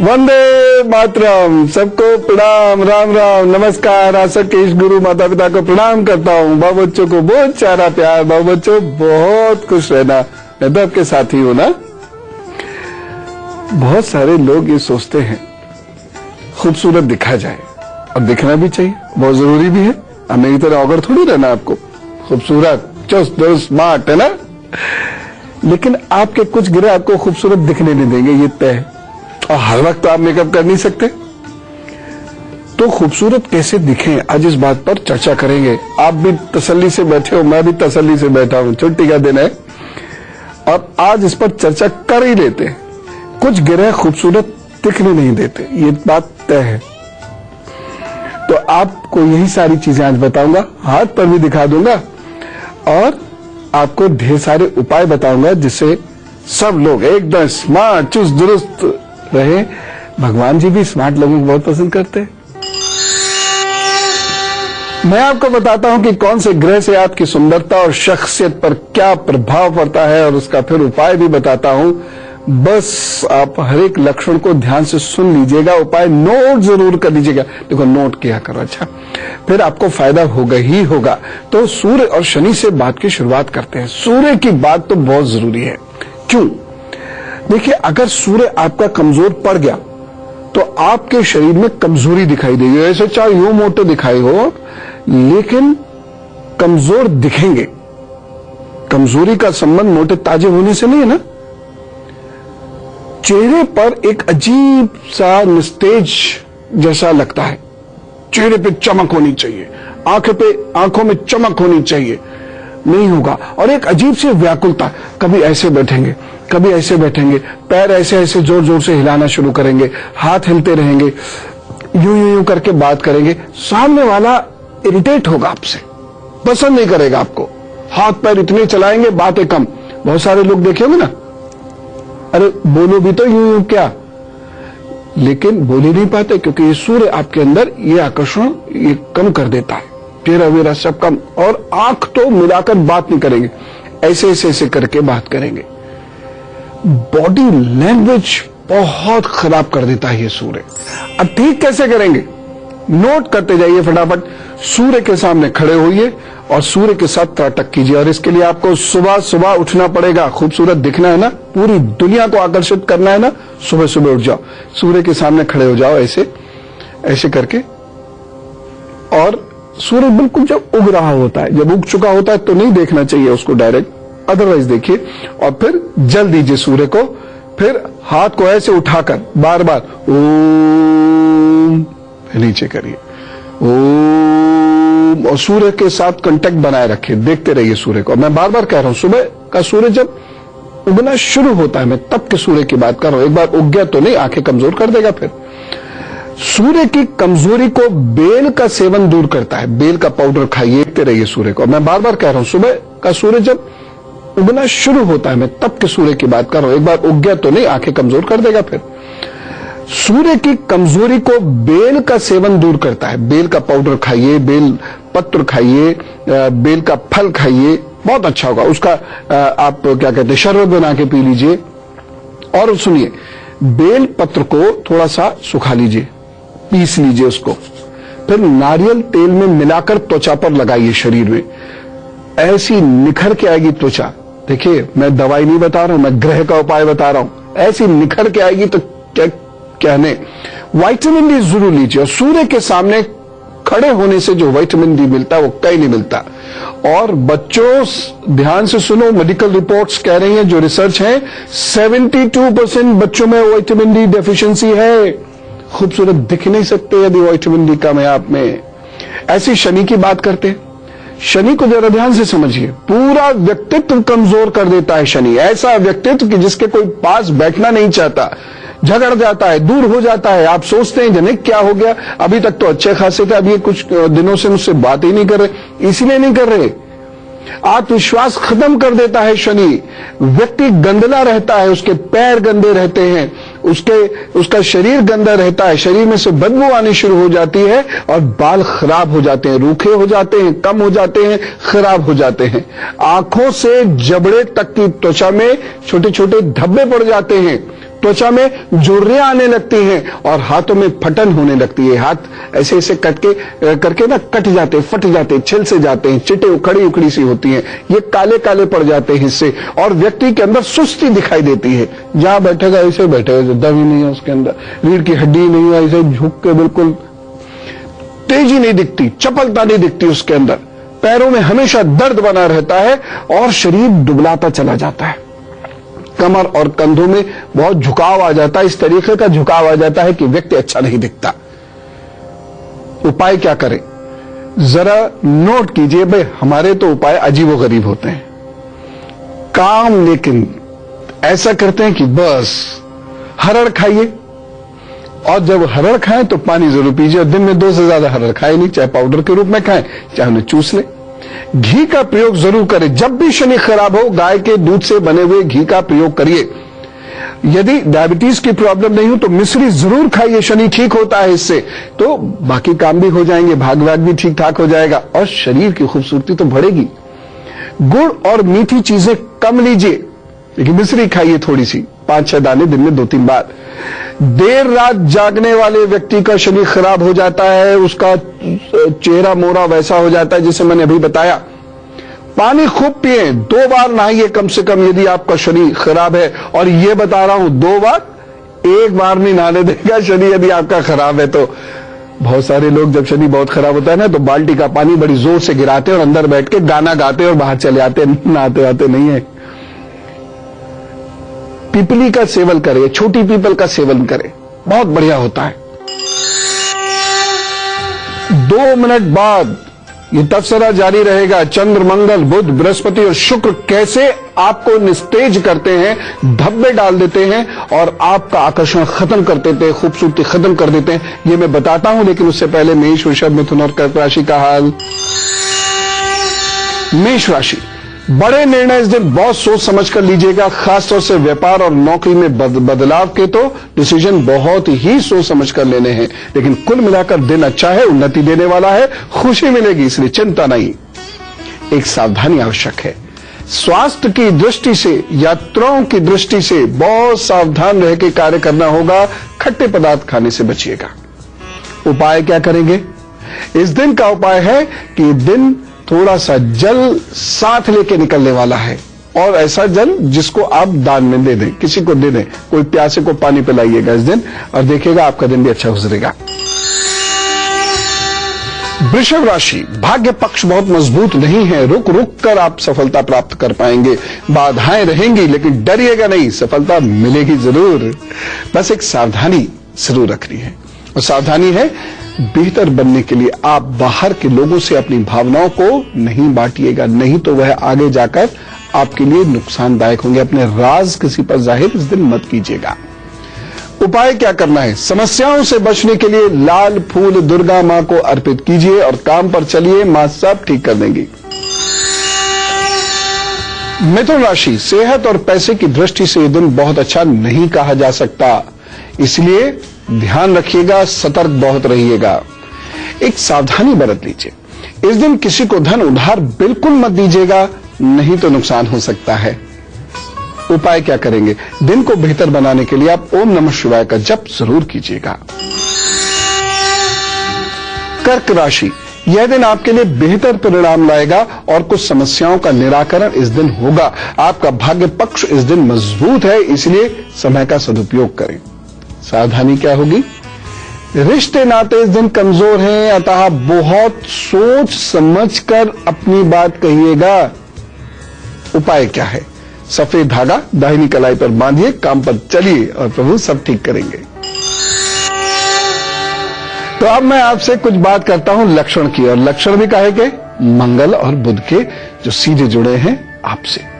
वंदे मातरम। सबको प्रणाम, राम राम, नमस्कार। आशा के इस गुरु माता पिता को प्रणाम करता हूँ। बाबू बच्चों को बहुत सारा प्यार। बाबू बच्चों बहुत खुश रहना। मैं तो आपके साथ ही हूँ ना। बहुत सारे लोग ये सोचते हैं खूबसूरत दिखा जाए, और दिखना भी चाहिए, बहुत जरूरी भी है। अब मेरी तरह अगर थोड़ी रहना आपको, खूबसूरत चुस्त दुरुस्त स्मार्ट है ना। लेकिन आपके कुछ ग्रह आपको खूबसूरत दिखने नहीं देंगे, ये तय है। और हर वक्त आप मेकअप कर नहीं सकते, तो खूबसूरत कैसे दिखें, आज इस बात पर चर्चा करेंगे। आप भी तसल्ली से बैठे हो, मैं भी तसल्ली से बैठा हूं। छुट्टी का दिन है और आज इस पर चर्चा कर ही लेते हैं। कुछ ग्रह खूबसूरत दिखने नहीं देते, ये बात तय है। तो आपको यही सारी चीजें आज बताऊंगा, हाथ पर भी दिखा दूंगा और आपको ढेर सारे उपाय बताऊंगा जिससे सब लोग एकदम स्मार्ट चुस्त दुरुस्त रहे। भगवान जी भी स्मार्ट लोगों को बहुत पसंद करते हैं। मैं आपको बताता हूं कि कौन से ग्रह से आपकी सुंदरता और शख्सियत पर क्या प्रभाव पड़ता है, और उसका फिर उपाय भी बताता हूं। बस आप हर एक लक्षण को ध्यान से सुन लीजिएगा, उपाय नोट जरूर कर लीजिएगा। देखो, नोट किया करो, अच्छा, फिर आपको फायदा होगा ही होगा। तो सूर्य और शनि से बात की शुरुआत करते हैं। सूर्य की बात तो बहुत जरूरी है। क्यों? देखिए, अगर सूर्य आपका कमजोर पड़ गया तो आपके शरीर में कमजोरी दिखाई देगी। ऐसे चाहे यूं मोटे दिखाई हो, लेकिन कमजोर दिखेंगे। कमजोरी का संबंध मोटे ताजे होने से नहीं है ना। चेहरे पर एक अजीब सा निस्तेज जैसा लगता है। चेहरे पे चमक होनी चाहिए, आंखों में चमक होनी चाहिए, नहीं होगा। और एक अजीब सी व्याकुलता, कभी ऐसे बैठेंगे, कभी ऐसे बैठेंगे, पैर ऐसे ऐसे जोर जोर से हिलाना शुरू करेंगे, हाथ हिलते रहेंगे, यूं यूं यूं करके बात करेंगे। सामने वाला इरिटेट होगा आपसे, पसंद नहीं करेगा आपको। हाथ पैर इतने चलाएंगे, बातें कम। बहुत सारे लोग देखे होंगे ना, अरे बोलो भी तो यूं यूं क्या, लेकिन बोल ही नहीं पाते क्योंकि ये सूर्य आपके अंदर ये आकर्षण ये कम कर देता है। चेहरा वेरा सब कम, और आंख तो मिलाकर बात नहीं करेंगे, ऐसे ऐसे ऐसे करके बात करेंगे। बॉडी लैंग्वेज बहुत खराब कर देता है ये सूर्य। अब ठीक कैसे करेंगे, नोट करते जाइए फटाफट। सूर्य के सामने खड़े होइए और सूर्य के साथ त्राटक कीजिए। और इसके लिए आपको सुबह सुबह उठना पड़ेगा। खूबसूरत दिखना है ना, पूरी दुनिया को आकर्षित करना है ना, सुबह सुबह उठ जाओ, सूर्य के सामने खड़े हो जाओ, ऐसे ऐसे करके। और सूर्य बिल्कुल जब उग रहा होता है, जब उग चुका होता है तो नहीं देखना चाहिए उसको डायरेक्ट, अदरवाइज देखिए। और फिर जल दीजिए सूर्य को। फिर हाथ को ऐसे उठाकर बार बार ओम नीचे करिए, ओम, और सूर्य के साथ कांटेक्ट बनाए रखिए, देखते रहिए सूर्य को। मैं बार बार कह रहा हूं, सुबह का सूर्य जब उगना शुरू होता है, मैं तब के सूर्य की बात कर रहा हूं। एक बार उग गया तो नहीं, आंखें कमजोर कर देगा। फिर सूर्य की कमजोरी को बेल का सेवन दूर करता है। बेल का पाउडर खाइए, देखते रहिए सूर्य को। मैं बार बार कह रहा हूं, सुबह का सूर्य जब उगना शुरू होता है, मैं तब के सूर्य की बात कर रहा हूं। एक बार उग गया तो नहीं, आंखें कमजोर कर देगा। फिर सूर्य की कमजोरी को बेल का सेवन दूर करता है। बेल का पाउडर खाइए, बेल पत्र खाइए, बेल का फल खाइए, बहुत अच्छा होगा। उसका आप क्या कहते हैं, शरबत बना के पी लीजिए। और सुनिए, बेल पत्र को थोड़ा सा सुखा लीजिए, पीस लीजिए उसको, फिर नारियल तेल में मिलाकर त्वचा पर लगाइए शरीर में। ऐसी निखर के आएगी त्वचा। देखिए, मैं दवाई नहीं बता रहा हूं, मैं ग्रह का उपाय बता रहा हूं। ऐसी निखर के आएगी तो क्या कहने। विटामिन डी जरूर लीजिए। और सूर्य के सामने खड़े होने से जो विटामिन डी मिलता है वो कहीं नहीं मिलता। और बच्चों ध्यान से सुनो, मेडिकल रिपोर्ट्स कह रही हैं, जो रिसर्च है, 72% बच्चों में विटामिन डी डेफिशिएंसी है। खूबसूरत दिख नहीं सकते यदि विटामिन डी कम है आप में। ऐसी शनि की बात करते हैं। शनि को जरा ध्यान से समझिए, पूरा व्यक्तित्व कमजोर कर देता है शनि। ऐसा व्यक्तित्व कि जिसके कोई पास बैठना नहीं चाहता, झगड़ जाता है, दूर हो जाता है। आप सोचते हैं जने क्या हो गया, अभी तक तो अच्छे खासे थे, अब ये कुछ दिनों से मुझसे बात ही नहीं कर रहे। इसीलिए नहीं कर रहे, आत्मविश्वास खत्म कर देता है शनि। व्यक्ति गंदला रहता है, उसके पैर गंदे रहते हैं, उसका शरीर गंदा रहता है, शरीर में से बदबू आनी शुरू हो जाती है और बाल खराब हो जाते हैं, रूखे हो जाते हैं, कम हो जाते हैं, खराब हो जाते हैं। आंखों से जबड़े तक की त्वचा में छोटे छोटे धब्बे पड़ जाते हैं, त्वचा में झुर्रियां आने लगती हैं और हाथों में फटन होने लगती है। हाथ ऐसे ऐसे करके ना कट जाते, फट जाते, छिल से जाते हैं, चिटे उखड़ी उखड़ी सी होती हैं, ये काले काले पड़ जाते हैं इससे, और व्यक्ति के अंदर सुस्ती दिखाई देती है। जहां बैठेगा ऐसे बैठेगा, दम ही नहीं है उसके अंदर, रीढ़ की हड्डी नहीं है, ऐसे झुक के बिल्कुल, तेजी नहीं दिखती, चपलता नहीं दिखती उसके अंदर, पैरों में हमेशा दर्द बना रहता है और शरीर दुबलाता चला जाता है। कमर और कंधों में बहुत झुकाव आ जाता है, इस तरीके का झुकाव आ जाता है कि व्यक्ति अच्छा नहीं दिखता। उपाय क्या करें, जरा नोट कीजिए भाई, हमारे तो उपाय अजीबोगरीब होते हैं। काम लेकिन ऐसा करते हैं कि बस हरड़ खाइए, और जब हरड़ खाएं तो पानी जरूर पीजिए, और दिन में 2 से ज्यादा हरड़ खाए नहीं, चाहे पाउडर के रूप में खाएं चाहे उन्हें चूस लें। घी का प्रयोग जरूर करें, जब भी शनि खराब हो गाय के दूध से बने हुए घी का प्रयोग करिए। यदि डायबिटीज की प्रॉब्लम नहीं हो तो मिश्री जरूर खाइए, शनि ठीक होता है इससे, तो बाकी काम भी हो जाएंगे, भाग भाग भी ठीक ठाक हो जाएगा और शरीर की खूबसूरती तो बढ़ेगी। गुड़ और मीठी चीजें कम लीजिए, लेकिन मिश्री खाइए थोड़ी सी, 5-6 दाने दिन में 2-3 बार। देर रात जागने वाले व्यक्ति का शनि खराब हो जाता है, उसका चेहरा मोरा वैसा हो जाता है जैसे मैंने अभी बताया। पानी खूब पिए, 2 बार नहाइए कम से कम यदि आपका शनि खराब है, और ये बता रहा हूं 2 बार, 1 बार नहीं नहाने देगा शनि यदि आपका खराब है तो। बहुत सारे लोग जब शनि बहुत खराब होता है ना तो बाल्टी का पानी बड़ी जोर से गिराते हैं और अंदर बैठ के गाना गाते और बाहर चले आते, नहाते आते नहीं है। पीपली का सेवन करें, छोटी पीपल का सेवन करें, बहुत बढ़िया होता है। 2 मिनट बाद ये तपस्या जारी रहेगा। चंद्र, मंगल, बुध, बृहस्पति और शुक्र कैसे आपको निस्तेज करते हैं, धब्बे डाल देते हैं और आपका आकर्षण खत्म कर देते हैं, खूबसूरती खत्म कर देते हैं, ये मैं बताता हूं। लेकिन उससे पहले मेष, वृषभ, मिथुन और कर्क राशि का हाल। मेष राशि, बड़े निर्णय इस दिन बहुत सोच समझ कर लीजिएगा, खासतौर से व्यापार और नौकरी में बदलाव के तो डिसीजन बहुत ही सोच समझ कर लेने हैं। लेकिन कुल मिलाकर दिन अच्छा है, उन्नति देने वाला है, खुशी मिलेगी, इसलिए चिंता नहीं। एक सावधानी आवश्यक है, स्वास्थ्य की दृष्टि से, यात्राओं की दृष्टि से बहुत सावधान रह के कार्य करना होगा। खट्टे पदार्थ खाने से बचिएगा। उपाय क्या करेंगे, इस दिन का उपाय है कि दिन थोड़ा सा जल साथ लेके निकलने वाला है, और ऐसा जल जिसको आप दान में दे दें, किसी को दे दें, कोई प्यासे को पानी पिलाइएगा इस दिन, और देखिएगा आपका दिन भी अच्छा गुजरेगा। वृषभ राशि, भाग्य पक्ष बहुत मजबूत नहीं है, रुक रुक कर आप सफलता प्राप्त कर पाएंगे। बाधाएं रहेंगी लेकिन डरिएगा नहीं, सफलता मिलेगी जरूर। बस एक सावधानी जरूर रखनी है, और सावधानी है बेहतर बनने के लिए आप बाहर के लोगों से अपनी भावनाओं को नहीं बांटिएगा, नहीं तो वह आगे जाकर आपके लिए नुकसानदायक होंगे। अपने राज किसी पर जाहिर इस दिन मत कीजिएगा। उपाय क्या करना है, समस्याओं से बचने के लिए लाल फूल दुर्गा मां को अर्पित कीजिए और काम पर चलिए, मां सब ठीक कर देंगी। मिथुन राशि, सेहत और पैसे की दृष्टि से यह दिन बहुत अच्छा नहीं कहा जा सकता, इसलिए ध्यान रखिएगा, सतर्क बहुत रहिएगा। एक सावधानी बरत लीजिए, इस दिन किसी को धन उधार बिल्कुल मत दीजिएगा, नहीं तो नुकसान हो सकता है। उपाय क्या करेंगे, दिन को बेहतर बनाने के लिए आप ओम नमः शिवाय का जप जरूर कीजिएगा। कर्क राशि, यह दिन आपके लिए बेहतर परिणाम लाएगा और कुछ समस्याओं का निराकरण इस दिन होगा। आपका भाग्य पक्ष इस दिन मजबूत है, इसलिए समय का सदुपयोग करें। सावधानी क्या होगी, रिश्ते नाते इस दिन कमजोर हैं, अतः बहुत सोच समझकर अपनी बात कहिएगा। उपाय क्या है, सफेद धागा दाहिनी कलाई पर बांधिए, काम पर चलिए और प्रभु सब ठीक करेंगे। तो अब मैं आपसे कुछ बात करता हूं लक्षण की, और लक्षण भी काहे के, मंगल और बुध के, जो सीधे जुड़े हैं आपसे।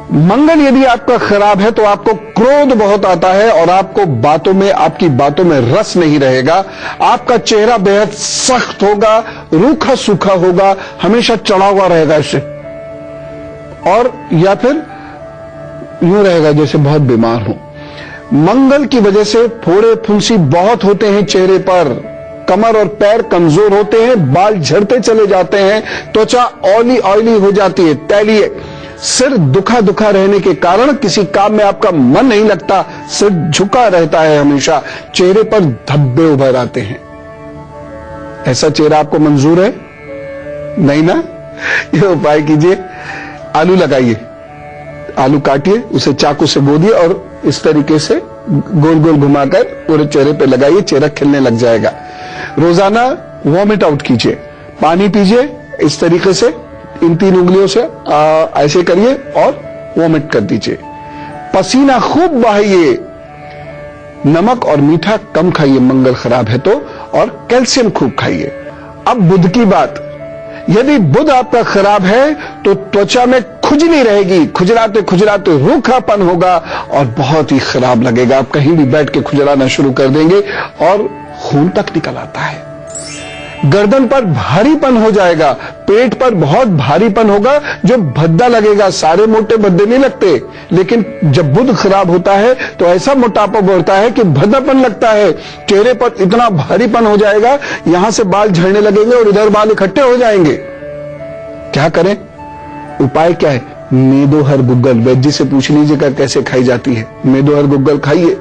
मंगल यदि आपका खराब है तो आपको क्रोध बहुत आता है और आपकी बातों में रस नहीं रहेगा। आपका चेहरा बेहद सख्त होगा, रूखा सूखा होगा, हमेशा चढ़ा हुआ रहेगा इससे, और या फिर यूं रहेगा जैसे बहुत बीमार हो। मंगल की वजह से फोड़े फुंसी बहुत होते हैं चेहरे पर, कमर और पैर कमजोर होते हैं, बाल झड़ते चले जाते हैं, त्वचा ऑयली हो जाती है, तैलीय, सिर दुखा दुखा रहने के कारण किसी काम में आपका मन नहीं लगता, सिर झुका रहता है हमेशा, चेहरे पर धब्बे उभर आते हैं। ऐसा चेहरा आपको मंजूर है? नहीं ना? ये उपाय कीजिए। आलू लगाइए, आलू काटिए, उसे चाकू से गोदिए और इस तरीके से गोल गोल घुमाकर पूरे चेहरे पे लगाइए, चेहरा खिलने लग जाएगा। रोजाना वॉमिट आउट कीजिए, पानी पीजिए इस तरीके से, इन 3 उंगलियों से ऐसे करिए और वॉमिट कर दीजिए। पसीना खूब बहाइए, नमक और मीठा कम खाइए मंगल खराब है तो, और कैल्शियम खूब खाइए। अब बुध की बात, यदि बुध आपका खराब है तो त्वचा में खुजली रहेगी, खुजलाते खुजलाते रूखापन होगा और बहुत ही खराब लगेगा। आप कहीं भी बैठ के खुजलाना शुरू कर देंगे और खून तक निकल आता है। गर्दन पर भारीपन हो जाएगा, पेट पर बहुत भारीपन होगा जो भद्दा लगेगा। सारे मोटे भद्दे नहीं लगते, लेकिन जब बुध खराब होता है तो ऐसा मोटापा बढ़ता है कि भद्दापन लगता है। चेहरे पर इतना भारीपन हो जाएगा, यहां से बाल झड़ने लगेंगे और इधर बाल इकट्ठे हो जाएंगे। क्या करें? उपाय क्या है? मेदो हर गुग्गल, वैद्य से पूछ लीजिएगा कैसे खाई जाती है। मेदो हर गुग्गल खाइए,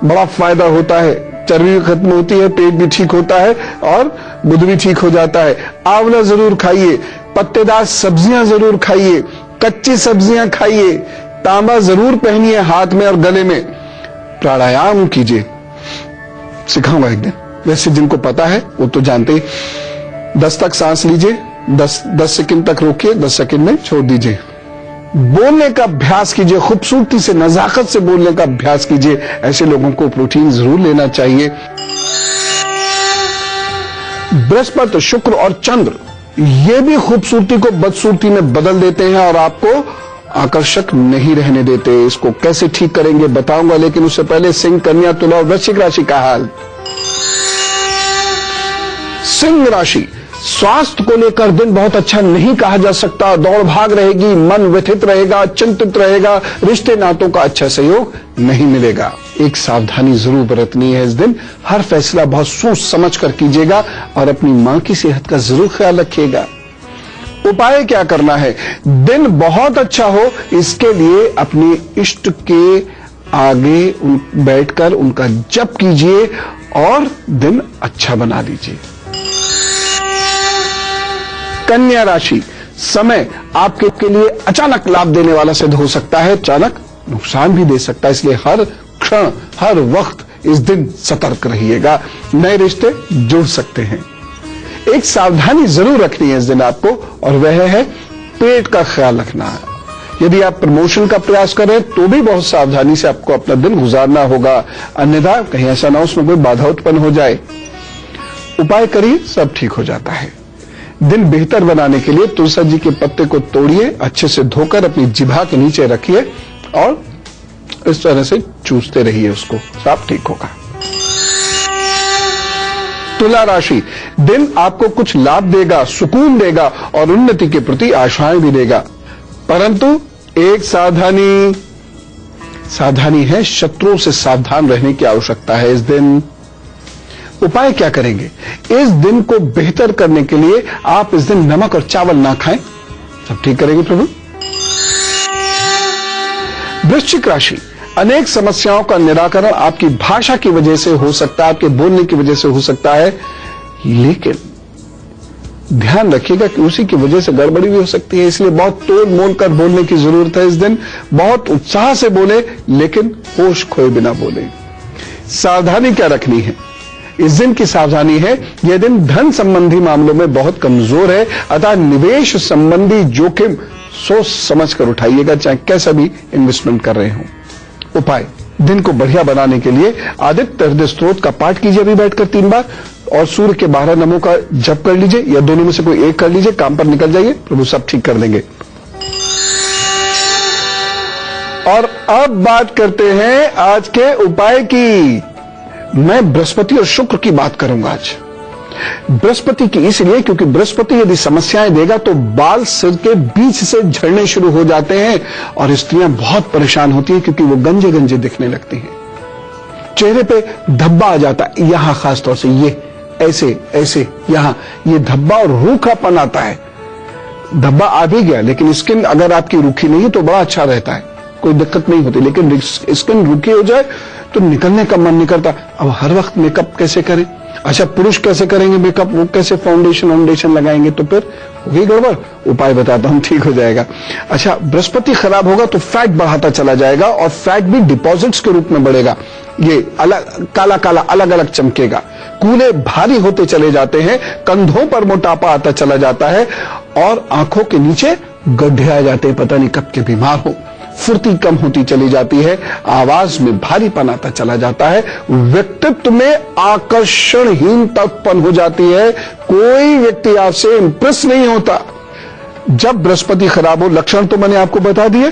बड़ा फायदा होता है, चर्बी खत्म होती है, पेट भी ठीक होता है और बुध भी ठीक हो जाता है। आंवला जरूर खाइए, पत्तेदार सब्जियां जरूर खाइए, कच्ची सब्जियां खाइए, तांबा जरूर पहनिए हाथ में और गले में। प्राणायाम कीजिए, सिखाऊंगा एक दिन, वैसे जिनको पता है वो तो जानते ही। 10 तक सांस लीजिए, 10 सेकंड तक रोकिए, 10 सेकंड में छोड़ दीजिए। बोलने का अभ्यास कीजिए, खूबसूरती से नजाकत से बोलने का अभ्यास कीजिए। ऐसे लोगों को प्रोटीन जरूर लेना चाहिए। बृहस्पति, शुक्र और चंद्र ये भी खूबसूरती को बदसूरती में बदल देते हैं और आपको आकर्षक नहीं रहने देते। इसको कैसे ठीक करेंगे बताऊंगा, लेकिन उससे पहले सिंह, कन्या, तुला और वृश्चिक राशि का हाल। सिंह राशि, स्वास्थ्य को लेकर दिन बहुत अच्छा नहीं कहा जा सकता। दौड़ भाग रहेगी, मन व्यथित रहेगा, चिंतित रहेगा, रिश्ते नातों का अच्छा सहयोग नहीं मिलेगा। एक सावधानी जरूर बरतनी है इस दिन। हर फैसला बहुत सोच समझ कर कीजिएगा और अपनी मां की सेहत का जरूर ख्याल रखिएगा। उपाय क्या करना है? दिन बहुत अच्छा हो इसके लिए अपने इष्ट के आगे बैठकर उनका जप कीजिए और दिन अच्छा बना लीजिए। कन्या राशि, समय आपके लिए अचानक लाभ देने वाला सिद्ध हो सकता है, अचानक नुकसान भी दे सकता है, इसलिए हर क्षण हर वक्त इस दिन सतर्क रहिएगा। नए रिश्ते जुड़ सकते हैं। एक सावधानी जरूर रखनी है इस दिन आपको, और वह है पेट का ख्याल रखना है। यदि आप प्रमोशन का प्रयास करें तो भी बहुत सावधानी से आपको अपना दिन गुजारना होगा, अन्यथा कहीं ऐसा ना उसमें कोई बाधा उत्पन्न हो जाए। उपाय करिए, सब ठीक हो जाता है। दिन बेहतर बनाने के लिए तुलसी जी के पत्ते को तोड़िए, अच्छे से धोकर अपनी जिभा के नीचे रखिए और इस तरह से चूसते रहिए उसको, सब ठीक होगा। तुला राशि, दिन आपको कुछ लाभ देगा, सुकून देगा और उन्नति के प्रति आशाएं भी देगा, परंतु एक सावधानी है, शत्रुओं से सावधान रहने की आवश्यकता है इस दिन। उपाय क्या करेंगे? इस दिन को बेहतर करने के लिए आप इस दिन नमक और चावल ना खाएं, सब ठीक करेंगे प्रभु। वृश्चिक राशि, अनेक समस्याओं का निराकरण आपकी भाषा की वजह से हो सकता है, आपके बोलने की वजह से हो सकता है, लेकिन ध्यान रखिएगा कि उसी की वजह से गड़बड़ी भी हो सकती है, इसलिए बहुत तोड़ मोल कर बोलने की जरूरत है इस दिन। बहुत उत्साह से बोले लेकिन होश खोए बिना बोले। सावधानी क्या रखनी है? इस दिन की सावधानी है, यह दिन धन संबंधी मामलों में बहुत कमजोर है, अतः निवेश संबंधी जोखिम सोच समझ कर उठाइएगा, चाहे कैसा भी इन्वेस्टमेंट कर रहे हो। उपाय, दिन को बढ़िया बनाने के लिए आदित्य हृदय स्तोत्र का पाठ कीजिए अभी बैठकर 3 बार, और सूर्य के 12 नमों का जप कर लीजिए, या दोनों में से कोई एक कर लीजिए, काम पर निकल जाइए, प्रभु सब ठीक कर देंगे। और अब बात करते हैं आज के उपाय की। मैं बृहस्पति और शुक्र की बात करूंगा आज। बृहस्पति की इसलिए क्योंकि बृहस्पति यदि समस्याएं देगा तो बाल सिर के बीच से झड़ने शुरू हो जाते हैं और स्त्रियां बहुत परेशान होती हैं क्योंकि वो गंजे गंजे दिखने लगती हैं। चेहरे पे धब्बा आ जाता है, यहां खासतौर से ये ऐसे ऐसे यहां ये धब्बा और रूखापन आता है। धब्बा आ भी गया, लेकिन स्किन अगर आपकी रूखी नहीं है तो बड़ा अच्छा रहता है, कोई दिक्कत नहीं होती। लेकिन स्किन रूखी हो जाए तो निकलने का मन नहीं करता। अब हर वक्त मेकअप कैसे करें? अच्छा, पुरुष कैसे करेंगे मेकअप? वो कैसे फाउंडेशन लगाएंगे? तो फिर होगी गड़बड़। उपाय बताता हूं, ठीक हो जाएगा। अच्छा, बृहस्पति खराब होगा तो फैट बढ़ाता चला जाएगा, और फैट भी डिपॉजिट्स के रूप में बढ़ेगा। ये अलग काला काला अलग अलग चमकेगा, कूल्हे भारी होते चले जाते हैं, कंधों पर मोटापा आता चला जाता है, और आंखों के नीचे गड्ढे आ जाते हैं, पता नहीं कब के बीमार हो। फुर्ती कम होती चली जाती है, आवाज में भारीपन आता चला जाता है, व्यक्तित्व में आकर्षणहीनतापन हो जाती है, कोई व्यक्ति आपसे इंप्रेस नहीं होता। जब बृहस्पति खराब हो, लक्षण तो मैंने आपको बता दिए।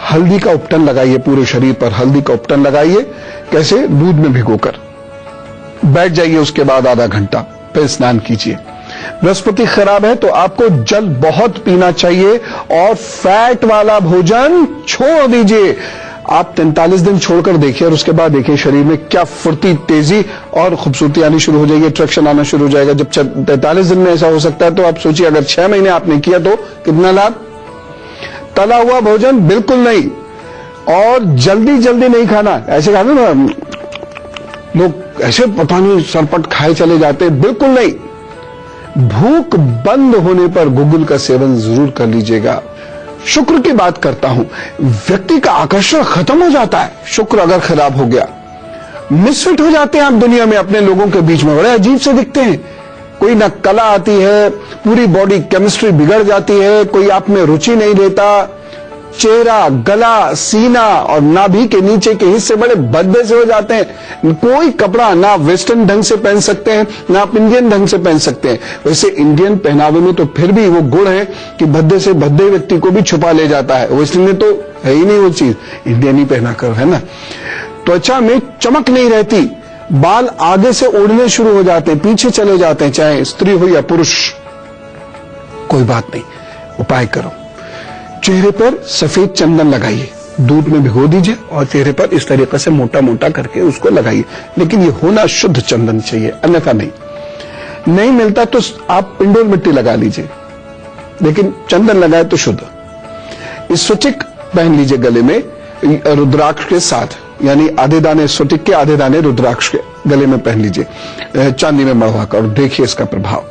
हल्दी का उपटन लगाइए, पूरे शरीर पर हल्दी का उपटन लगाइए। कैसे? दूध में भिगोकर बैठ जाइए, उसके बाद आधा घंटा फिर स्नान कीजिए। बृहस्पति खराब है तो आपको जल बहुत पीना चाहिए, और फैट वाला भोजन छोड़ दीजिए। आप 43 दिन छोड़कर देखिए, और उसके बाद देखिए शरीर में क्या फुर्ती, तेजी और खूबसूरती आनी शुरू हो जाएगी, अट्रैक्शन आना शुरू हो जाएगा। जब 43 दिन में ऐसा हो सकता है तो आप सोचिए अगर 6 महीने आपने किया तो कितना लाभ। तला हुआ भोजन बिल्कुल नहीं, और जल्दी जल्दी नहीं खाना। ऐसे खाना ना लोग, ऐसे पता नहीं सरपट खाए चले जाते, बिल्कुल नहीं। भूख बंद होने पर गुगुल का सेवन जरूर कर लीजिएगा। शुक्र की बात करता हूं, व्यक्ति का आकर्षण खत्म हो जाता है शुक्र अगर खराब हो गया। मिसफिट हो जाते हैं आप दुनिया में, अपने लोगों के बीच में बड़े अजीब से दिखते हैं। कोई ना कला आती है, पूरी बॉडी केमिस्ट्री बिगड़ जाती है, कोई आप में रुचि नहीं लेता, चेहरा, गला, सीना और नाभि के नीचे के हिस्से बड़े भद्दे से हो जाते हैं। कोई कपड़ा ना वेस्टर्न ढंग से पहन सकते हैं, ना आप इंडियन ढंग से पहन सकते हैं। वैसे इंडियन पहनावे में तो फिर भी वो गुण है कि भद्दे से भद्दे व्यक्ति को भी छुपा ले जाता है। वेस्टर्न में तो है ही नहीं वो चीज, इंडियन ही पहना कर, है ना। त्वचा में चमक नहीं रहती, बाल आगे से उड़ने शुरू हो जाते हैं, पीछे चले जाते हैं, चाहे स्त्री हो या पुरुष। कोई बात नहीं, उपाय करो। चेहरे पर सफेद चंदन लगाइए, दूध में भिगो दीजिए और चेहरे पर इस तरीके से मोटा मोटा करके उसको लगाइए। लेकिन ये होना शुद्ध चंदन चाहिए, अन्यथा नहीं मिलता तो आप पिंडोल मिट्टी लगा लीजिए, लेकिन चंदन लगाए तो शुद्ध। स्फटिक पहन लीजिए गले में रुद्राक्ष के साथ, यानी आधे दाने स्फटिक के, आधे दाने रुद्राक्ष के गले में पहन लीजिए चांदी में मढ़वाकर, देखिए इसका प्रभाव।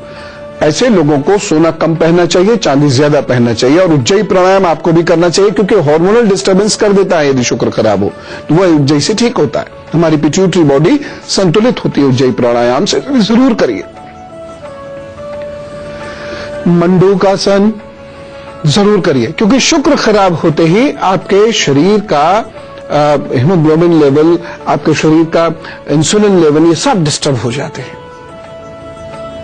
ऐसे लोगों को सोना कम पहनना चाहिए, चांदी ज्यादा पहनना चाहिए। और उज्जयी प्राणायाम आपको भी करना चाहिए, क्योंकि हार्मोनल डिस्टर्बेंस कर देता है। यदि शुक्र खराब हो तो वह उज्जयी से ठीक होता है, हमारी पिट्यूटरी बॉडी संतुलित होती है उज्जयी प्राणायाम से। जरूर करिए। मंडूकासन जरूर करिए, क्योंकि शुक्र खराब होते ही आपके शरीर का हीमोग्लोबिन लेवल, आपके शरीर का इंसुलिन लेवल, ये सब डिस्टर्ब हो जाते हैं।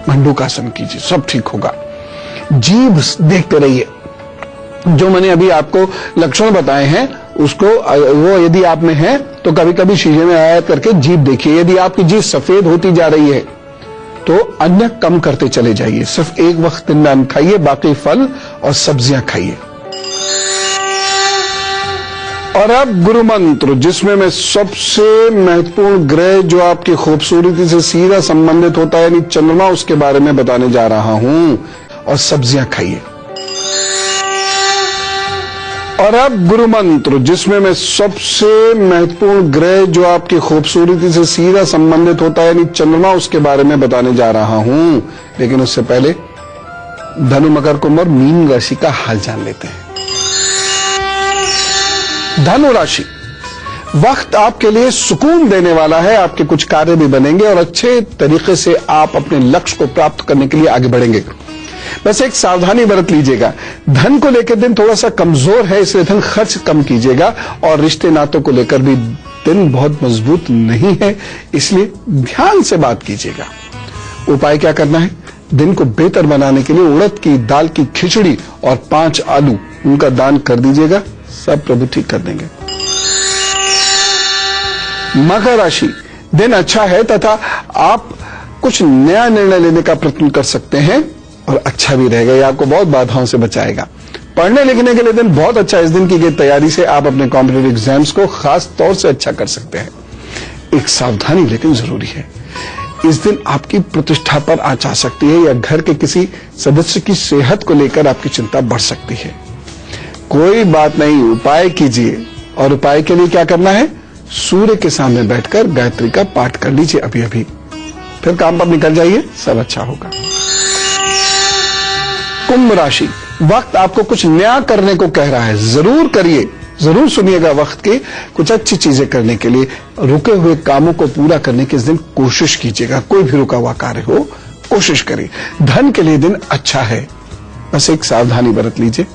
मंडूकासन कीजिए, सब ठीक होगा। जीभ देखते रहिए, जो मैंने अभी आपको लक्षण बताए हैं उसको, वो यदि आप में है तो कभी कभी शीशे में आयात करके जीभ देखिए। यदि आपकी जीभ सफेद होती जा रही है तो अन्न कम करते चले जाइए, सिर्फ एक वक्त दिन में अन्न खाइए, बाकी फल और सब्जियां खाइए। और अब गुरु मंत्र, जिसमें मैं सबसे महत्वपूर्ण ग्रह जो आपकी खूबसूरती से सीधा संबंधित होता है, यानी चंद्रमा, उसके बारे में बताने जा रहा हूं। और सब्जियां खाइए। और अब गुरु मंत्र, जिसमें मैं सबसे महत्वपूर्ण ग्रह जो आपकी खूबसूरती से सीधा संबंधित होता है, यानी चंद्रमा, उसके बारे में बताने जा रहा हूं। लेकिन उससे पहले धनु, मकर, कुंभ और मीन राशि का हाल जान लेते हैं। धनु राशि, वक्त आपके लिए सुकून देने वाला है। आपके कुछ कार्य भी बनेंगे और अच्छे तरीके से आप अपने लक्ष्य को प्राप्त करने के लिए आगे बढ़ेंगे। बस एक सावधानी बरत लीजिएगा, धन को लेकर दिन थोड़ा सा कमजोर है, इसलिए धन खर्च कम कीजिएगा। और रिश्ते नातों को लेकर भी दिन बहुत मजबूत नहीं है, इसलिए ध्यान से बात कीजिएगा। उपाय क्या करना है? दिन को बेहतर बनाने के लिए उड़द की दाल की खिचड़ी और 5 आलू उनका दान कर दीजिएगा, सब प्रभु ठीक कर देंगे। मकर राशि, दिन अच्छा है तथा आप कुछ नया निर्णय लेने का प्रयत्न कर सकते हैं और अच्छा भी रहेगा, यह आपको बहुत बाधाओं से बचाएगा। पढ़ने लिखने के लिए दिन बहुत अच्छा है। इस दिन की गई तैयारी से आप अपने कॉम्पिटिटिव एग्जाम्स को खास तौर से अच्छा कर सकते हैं। एक सावधानी लेकिन जरूरी है, इस दिन आपकी प्रतिष्ठा पर आंच आ सकती है या घर के किसी सदस्य की सेहत को लेकर आपकी चिंता बढ़ सकती है। कोई बात नहीं, उपाय कीजिए। और उपाय के लिए क्या करना है? सूर्य के सामने बैठकर गायत्री का पाठ कर लीजिए अभी अभी, फिर काम पर निकल जाइए, सब अच्छा होगा। कुंभ राशि, वक्त आपको कुछ नया करने को कह रहा है, जरूर करिए, जरूर सुनिएगा वक्त के कुछ अच्छी चीजें करने के लिए। रुके हुए कामों को पूरा करने की इस दिन कोशिश कीजिएगा, कोई भी रुका हुआ कार्य हो कोशिश करिए। धन के लिए दिन अच्छा है, बस एक सावधानी बरत लीजिए।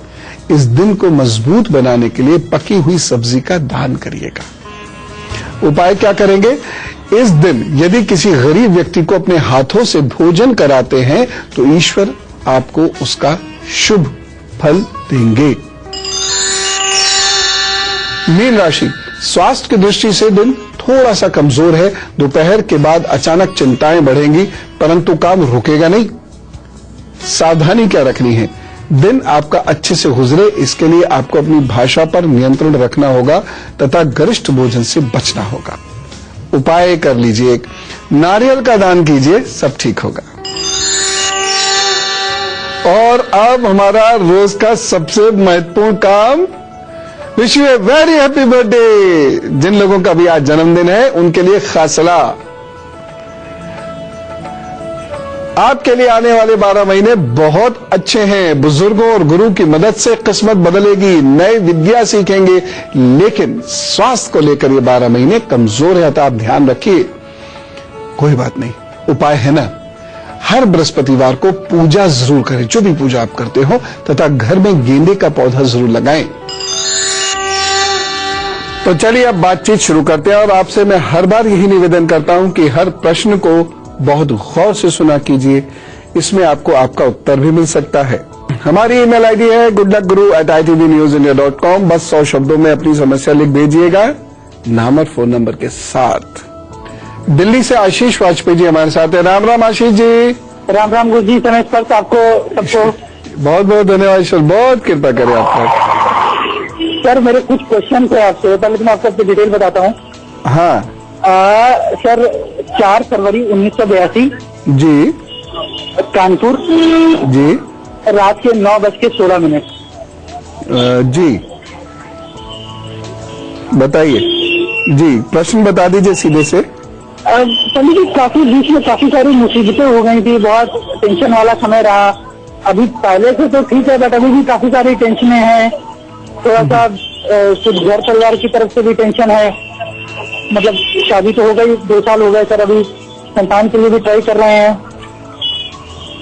इस दिन को मजबूत बनाने के लिए पकी हुई सब्जी का दान करिएगा। उपाय क्या करेंगे? इस दिन यदि किसी गरीब व्यक्ति को अपने हाथों से भोजन कराते हैं तो ईश्वर आपको उसका शुभ फल देंगे। मीन राशि, स्वास्थ्य की दृष्टि से दिन थोड़ा सा कमजोर है। दोपहर के बाद अचानक चिंताएं बढ़ेंगी, परंतु काम रुकेगा नहीं। सावधानी क्या रखनी है? दिन आपका अच्छे से गुजरे, इसके लिए आपको अपनी भाषा पर नियंत्रण रखना होगा तथा गरिष्ठ भोजन से बचना होगा। उपाय कर लीजिए, एक नारियल का दान कीजिए, सब ठीक होगा। और अब हमारा रोज का सबसे महत्वपूर्ण काम, wish you a very happy birthday. जिन लोगों का भी आज जन्मदिन है उनके लिए खास सलाह, आपके लिए आने वाले 12 महीने बहुत अच्छे हैं। बुजुर्गों और गुरु की मदद से किस्मत बदलेगी, नई विद्या सीखेंगे, लेकिन स्वास्थ्य को लेकर ये 12 महीने कमजोर है, तो आप ध्यान रखिए। कोई बात नहीं, उपाय है ना, हर बृहस्पतिवार को पूजा जरूर करें, जो भी पूजा आप करते हो, तथा घर में गेंदे का पौधा जरूर लगाएं। तो चलिए अब बातचीत शुरू करते हैं। और आपसे मैं हर बार यही निवेदन करता हूं कि हर प्रश्न को बहुत गौर से सुना कीजिए, इसमें आपको आपका उत्तर भी मिल सकता है। हमारी ईमेल आईडी है goodluckguru@itvnewsindia.com। बस 100 शब्दों में अपनी समस्या लिख भेजिएगा, नाम और फोन नंबर के साथ। दिल्ली से आशीष वाजपेयी जी हमारे साथ है। राम राम आशीष जी। राम राम गुरु जी, समय पर आपको सबको बहुत बहुत धन्यवाद सर, बहुत कृपा करें आप पर। सर मेरे कुछ क्वेश्चन थे आपसे, पहले तो मैं आपको डिटेल बताता हूँ। हाँ सर 4 फरवरी 1982 जी, कानपुर जी, रात के 9:16 जी, बताइए जी, प्रश्न बता दीजिए सीधे से। पंडित जी, काफी बीच में काफी सारी मुसीबतें हो गई थी, बहुत टेंशन वाला समय रहा। अभी पहले से तो ठीक है, बट अभी भी काफी सारी टेंशनें हैं। थोड़ा सा कुछ घर परिवार की तरफ से भी टेंशन है। मतलब शादी तो हो गई, 2 साल हो गए सर, अभी संतान के लिए भी ट्राई कर रहे हैं।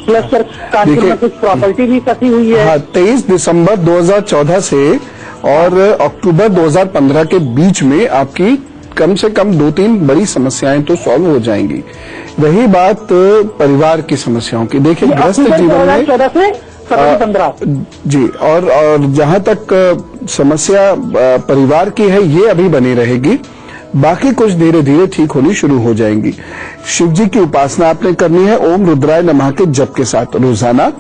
प्लस सर कानपुर में कुछ प्रॉपर्टी भी फंसी हुई है। हाँ, 23 दिसंबर 2014 से और अक्टूबर 2015 के बीच में आपकी कम से कम 2-3 बड़ी समस्याएं तो सॉल्व हो जाएंगी। रही बात परिवार की समस्याओं की, देखिए ग्रस्त जीवन में 2014 से 15 जी, और जहां तक समस्या परिवार की है ये अभी बनी रहेगी, बाकी कुछ धीरे धीरे ठीक होनी शुरू हो जाएंगी। शिव जी की उपासना आपने करनी है ओम रुद्राय नमः के जप के साथ रोजाना।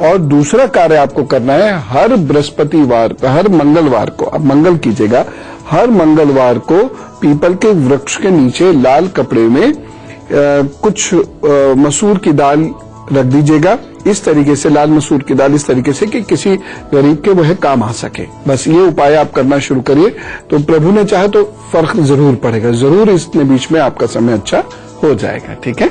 और दूसरा कार्य आपको करना है, हर बृहस्पतिवार, हर मंगलवार को, अब मंगल कीजिएगा, हर मंगलवार को पीपल के वृक्ष के नीचे लाल कपड़े में कुछ मसूर की दाल रख दीजिएगा, इस तरीके से, लाल मसूर की दाल इस तरीके से कि किसी गरीब के वह काम आ सके। बस ये उपाय आप करना शुरू करिए, तो प्रभु ने चाहे तो फर्क जरूर पड़ेगा, जरूर इसके बीच में आपका समय अच्छा हो जाएगा। ठीक है,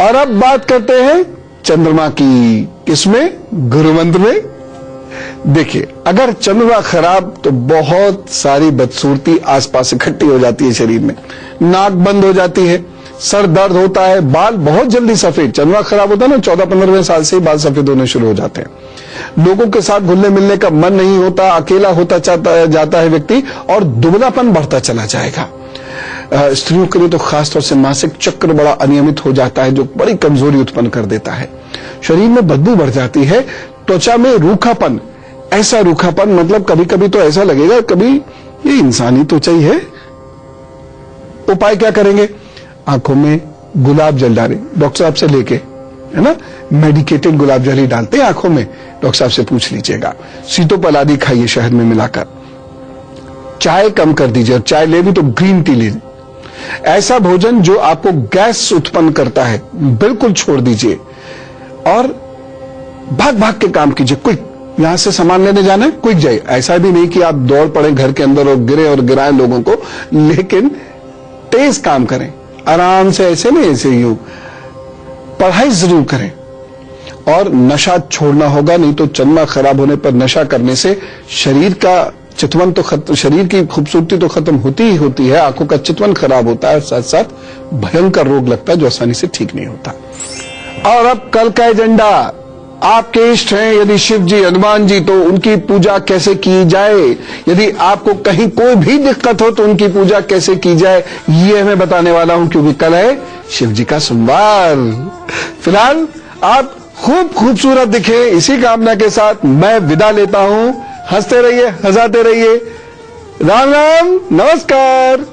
और अब बात करते हैं चंद्रमा की, किसमें? गुरुमंत्र में। देखिए, अगर चंद्रमा खराब तो बहुत सारी बदसूरती आसपास इकट्ठी हो जाती है शरीर में, नाक बंद हो जाती है, सर दर्द होता है, बाल बहुत जल्दी सफेद, चंद्रमा खराब होता है ना, 14-15वें साल से ही बाल सफेद होने शुरू हो जाते हैं। लोगों के साथ घुलने मिलने का मन नहीं होता, अकेला होता जाता है व्यक्ति, और दुबलापन बढ़ता चला जाएगा। स्त्रियों के लिए तो खासतौर से मासिक चक्र बड़ा अनियमित हो जाता है, जो बड़ी कमजोरी उत्पन्न कर देता है। शरीर में बदबू बढ़ जाती है, त्वचा में रूखापन, ऐसा रूखापन मतलब कभी कभी तो ऐसा लगेगा कभी ये इंसानी त्वचा ही है। उपाय क्या करेंगे? आंखों में गुलाब जल डालें, डॉक्टर साहब से लेके, है ना, मेडिकेटेड गुलाब जल ही डालते हैं आंखों में, डॉक्टर साहब से पूछ लीजिएगा। सीतोपल आदि खाइए शहद में मिलाकर। चाय कम कर दीजिए, और चाय ले भी तो ग्रीन टी ले, ऐसा भोजन जो आपको गैस उत्पन्न करता है बिल्कुल छोड़ दीजिए और भाग भाग के काम कीजिए। क्विक, यहां से सामान लेने जाना है, क्विक जाइए। ऐसा भी नहीं कि आप दौड़ पड़े घर के अंदर और गिरे और गिराएं लोगों को, लेकिन तेज काम करें, आराम से, ऐसे नहीं ऐसे यूं। पढ़ाई जरूर करें और नशा छोड़ना होगा, नहीं तो चंद्रमा खराब होने पर नशा करने से शरीर का चितवन तो खत्म, शरीर की खूबसूरती तो खत्म होती ही होती है, आंखों का चितवन खराब होता है, साथ साथ भयंकर रोग लगता है जो आसानी से ठीक नहीं होता। और अब कल का एजेंडा, आपके इष्ट हैं यदि शिव जी, हनुमान जी, तो उनकी पूजा कैसे की जाए। यदि आपको कहीं कोई भी दिक्कत हो तो उनकी पूजा कैसे की जाए ये मैं बताने वाला हूं, क्योंकि कल है शिव जी का सोमवार। फिलहाल आप खूब खूबसूरत दिखे, इसी कामना के साथ मैं विदा लेता हूं। हंसते रहिए, हंसाते रहिए। राम राम, नमस्कार।